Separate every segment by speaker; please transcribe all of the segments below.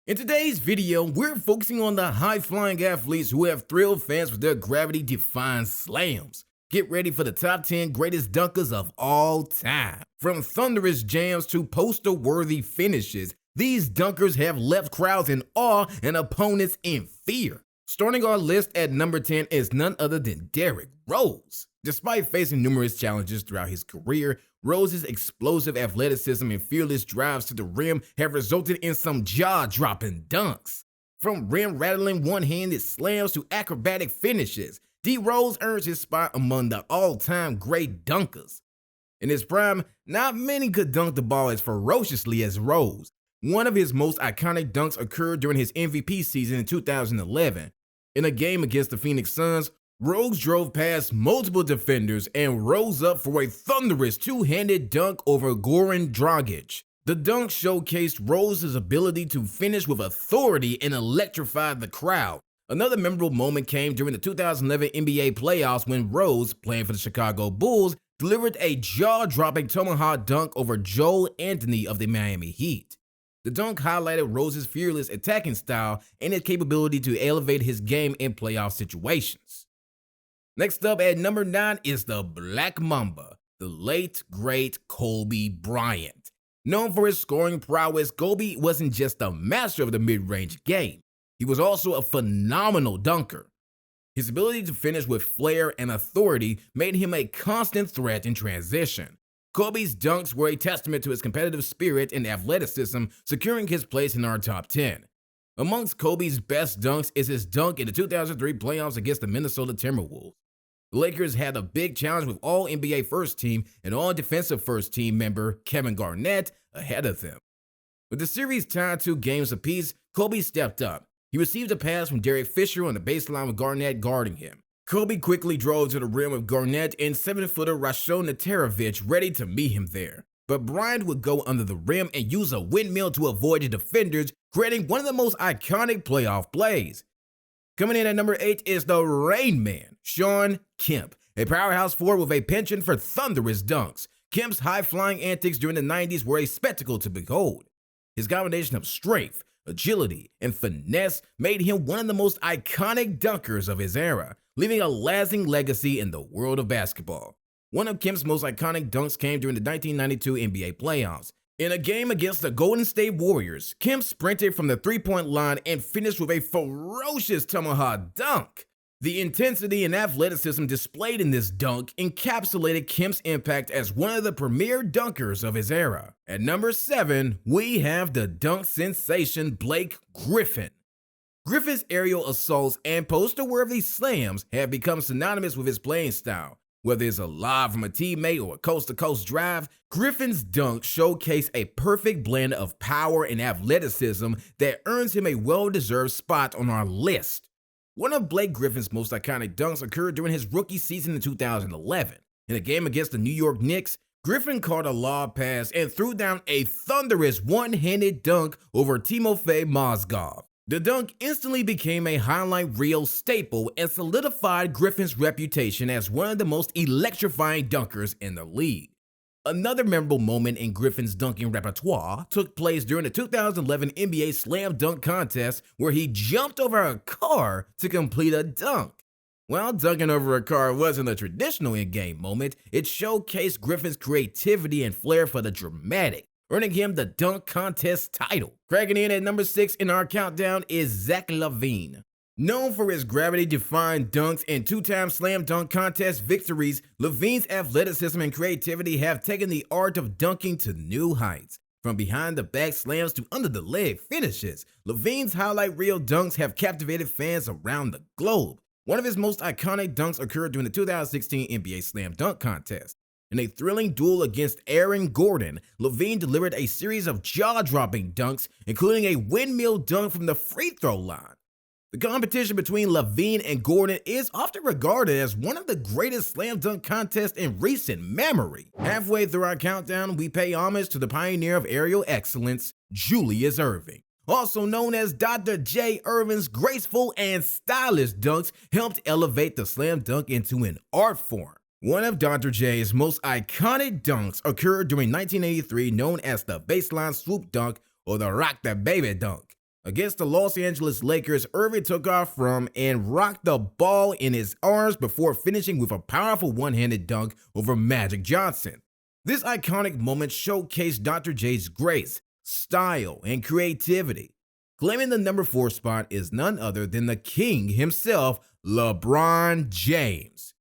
Speaker 1: In today's video, we're focusing on the high-flying athletes who have thrilled fans with their gravity-defying slams. Get ready for the top 10 greatest dunkers of all time. From thunderous jams to poster-worthy finishes, these dunkers have left crowds in awe and opponents in fear. Starting our list at number 10 is none other than Derrick Rose. Despite facing numerous challenges throughout his career, Rose's explosive athleticism and fearless drives to the rim have resulted in some jaw-dropping dunks. From rim-rattling one-handed slams to acrobatic finishes, D-Rose earns his spot among the all-time great dunkers. In his prime, not many could dunk the ball as ferociously as Rose. One of his most iconic dunks occurred during his MVP season in 2011. In a game against the Phoenix Suns, Rose drove past multiple defenders and rose up for a thunderous two-handed dunk over Goran Dragic. The dunk showcased Rose's ability to finish with authority and electrify the crowd. Another memorable moment came during the 2011 NBA playoffs when Rose, playing for the Chicago Bulls, delivered a jaw-dropping tomahawk dunk over Joel Anthony of the Miami Heat. The dunk highlighted Rose's fearless attacking style and his capability to elevate his game in playoff situations. Next up at number 9 is the Black Mamba, the late, great Kobe Bryant. Known for his scoring prowess, Kobe wasn't just a master of the mid-range game. He was also a phenomenal dunker. His ability to finish with flair and authority made him a constant threat in transition. Kobe's dunks were a testament to his competitive spirit and athleticism, securing his place in our top 10. Amongst Kobe's best dunks is his dunk in the 2003 playoffs against the Minnesota Timberwolves. The Lakers had a big challenge with all-NBA first-team and all-defensive first-team member Kevin Garnett ahead of them. With the series tied 2 games apiece, Kobe stepped up. He received a pass from Derek Fisher on the baseline with Garnett guarding him. Kobe quickly drove to the rim with Garnett and 7-footer Rasho Natarovich ready to meet him there. But Bryant would go under the rim and use a windmill to avoid the defenders, creating one of the most iconic playoff plays. Coming in at number 8 is the Rain Man, Shawn Kemp, a powerhouse forward with a penchant for thunderous dunks. Kemp's high-flying antics during the 90s were a spectacle to behold. His combination of strength, agility, and finesse made him one of the most iconic dunkers of his era, leaving a lasting legacy in the world of basketball. One of Kemp's most iconic dunks came during the 1992 NBA playoffs. In a game against the Golden State Warriors, Kemp sprinted from the three-point line and finished with a ferocious tomahawk dunk. The intensity and athleticism displayed in this dunk encapsulated Kemp's impact as one of the premier dunkers of his era. At number 7, we have the dunk sensation Blake Griffin. Griffin's aerial assaults and poster-worthy slams have become synonymous with his playing style. Whether it's a lob from a teammate or a coast-to-coast drive, Griffin's dunks showcase a perfect blend of power and athleticism that earns him a well-deserved spot on our list. One of Blake Griffin's most iconic dunks occurred during his rookie season in 2011. In a game against the New York Knicks, Griffin caught a lob pass and threw down a thunderous one-handed dunk over Timofey Mozgov. The dunk instantly became a highlight reel staple and solidified Griffin's reputation as one of the most electrifying dunkers in the league. Another memorable moment in Griffin's dunking repertoire took place during the 2011 NBA Slam Dunk Contest, where he jumped over a car to complete a dunk. While dunking over a car wasn't a traditional in-game moment, it showcased Griffin's creativity and flair for the dramatic, earning him the dunk contest title. Cracking in at number 6 in our countdown is Zach Lavine. Known for his gravity-defying dunks and 2-time slam dunk contest victories, Lavine's athleticism and creativity have taken the art of dunking to new heights. From behind-the-back slams to under-the-leg finishes, Lavine's highlight reel dunks have captivated fans around the globe. One of his most iconic dunks occurred during the 2016 NBA Slam Dunk Contest. In a thrilling duel against Aaron Gordon, Lavine delivered a series of jaw-dropping dunks, including a windmill dunk from the free throw line. The competition between Lavine and Gordon is often regarded as one of the greatest slam dunk contests in recent memory. Halfway through our countdown, we pay homage to the pioneer of aerial excellence, Julius Erving. Also known as Dr. J. Irvin's graceful and stylish dunks helped elevate the slam dunk into an art form. One of Dr. J's most iconic dunks occurred during 1983, known as the baseline swoop dunk or the rock the baby dunk. Against the Los Angeles Lakers, Erving took off from and rocked the ball in his arms before finishing with a powerful one-handed dunk over Magic Johnson. This iconic moment showcased Dr. J's grace, style, and creativity. Claiming the number 4 spot is none other than the king himself, LeBron James.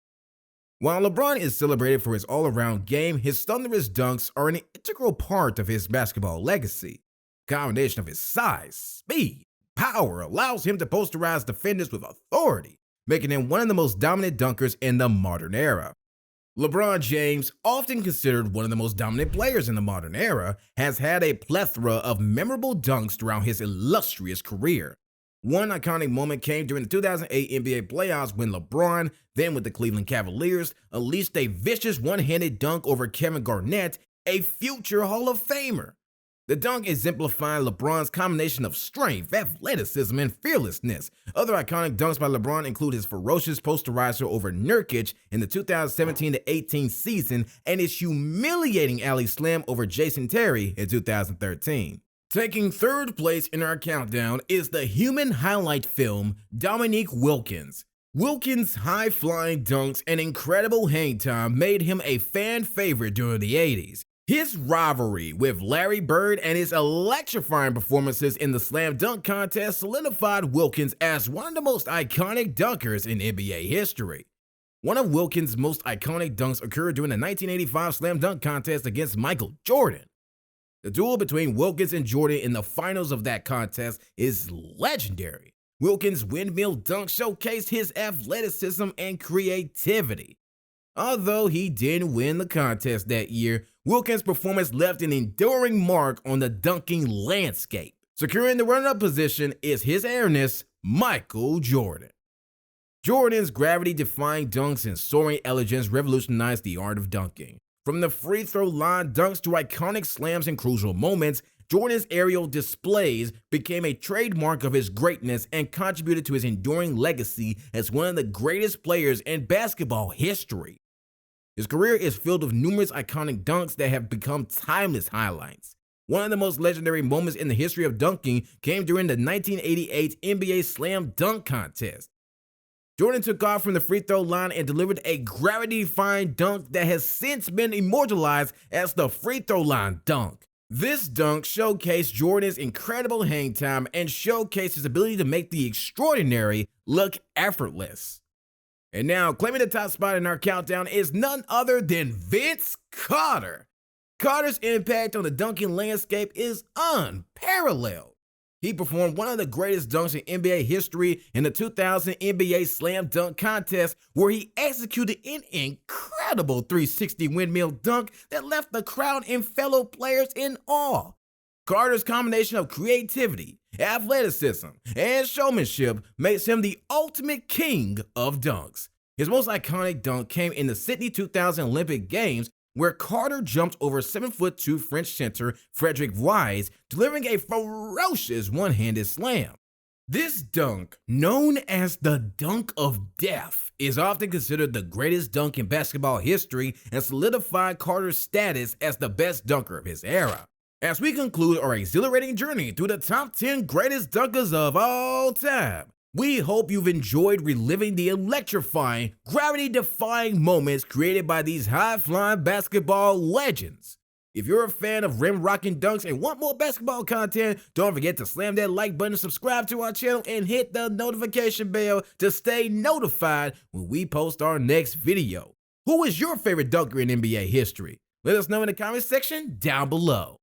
Speaker 1: While LeBron is celebrated for his all-around game, his thunderous dunks are an integral part of his basketball legacy. A combination of his size, speed, power allows him to posterize defenders with authority, making him one of the most dominant dunkers in the modern era. LeBron James, often considered one of the most dominant players in the modern era, has had a plethora of memorable dunks throughout his illustrious career. One iconic moment came during the 2008 NBA playoffs when LeBron, then with the Cleveland Cavaliers, unleashed a vicious one-handed dunk over Kevin Garnett, a future Hall of Famer. The dunk exemplified LeBron's combination of strength, athleticism, and fearlessness. Other iconic dunks by LeBron include his ferocious posterizer over Nurkic in the 2017-18 season and his humiliating alley slam over Jason Terry in 2013. Taking third place in our countdown is the human highlight film, Dominique Wilkins. Wilkins' high-flying dunks and incredible hang time made him a fan favorite during the 80s. His rivalry with Larry Bird and his electrifying performances in the slam dunk contest solidified Wilkins as one of the most iconic dunkers in NBA history. One of Wilkins' most iconic dunks occurred during the 1985 slam dunk contest against Michael Jordan. The duel between Wilkins and Jordan in the finals of that contest is legendary. Wilkins' windmill dunk showcased his athleticism and creativity. Although he didn't win the contest that year, Wilkins' performance left an enduring mark on the dunking landscape. Securing the run-up position is his heiress, Michael Jordan. Jordan's gravity-defying dunks and soaring elegance revolutionized the art of dunking. From the free throw line dunks to iconic slams and crucial moments, Jordan's aerial displays became a trademark of his greatness and contributed to his enduring legacy as one of the greatest players in basketball history. His career is filled with numerous iconic dunks that have become timeless highlights. One of the most legendary moments in the history of dunking came during the 1988 NBA Slam Dunk Contest. Jordan took off from the free throw line and delivered a gravity-defying dunk that has since been immortalized as the free throw line dunk. This dunk showcased Jordan's incredible hang time and showcased his ability to make the extraordinary look effortless. And now, claiming the top spot in our countdown is none other than Vince Carter. Carter's impact on the dunking landscape is unparalleled. He performed one of the greatest dunks in NBA history in the 2000 NBA Slam Dunk Contest, where he executed an incredible 360 windmill dunk that left the crowd and fellow players in awe. Carter's combination of creativity, athleticism, and showmanship makes him the ultimate king of dunks. His most iconic dunk came in the Sydney 2000 Olympic Games, where Carter jumped over 7'2" French center Frederick Wise, delivering a ferocious one-handed slam. This dunk, known as the Dunk of Death, is often considered the greatest dunk in basketball history and solidified Carter's status as the best dunker of his era. As we conclude our exhilarating journey through the top 10 greatest dunkers of all time, we hope you've enjoyed reliving the electrifying, gravity-defying moments created by these high-flying basketball legends. If you're a fan of rim-rocking dunks and want more basketball content, don't forget to slam that like button, subscribe to our channel, and hit the notification bell to stay notified when we post our next video. Who is your favorite dunker in NBA history? Let us know in the comment section down below.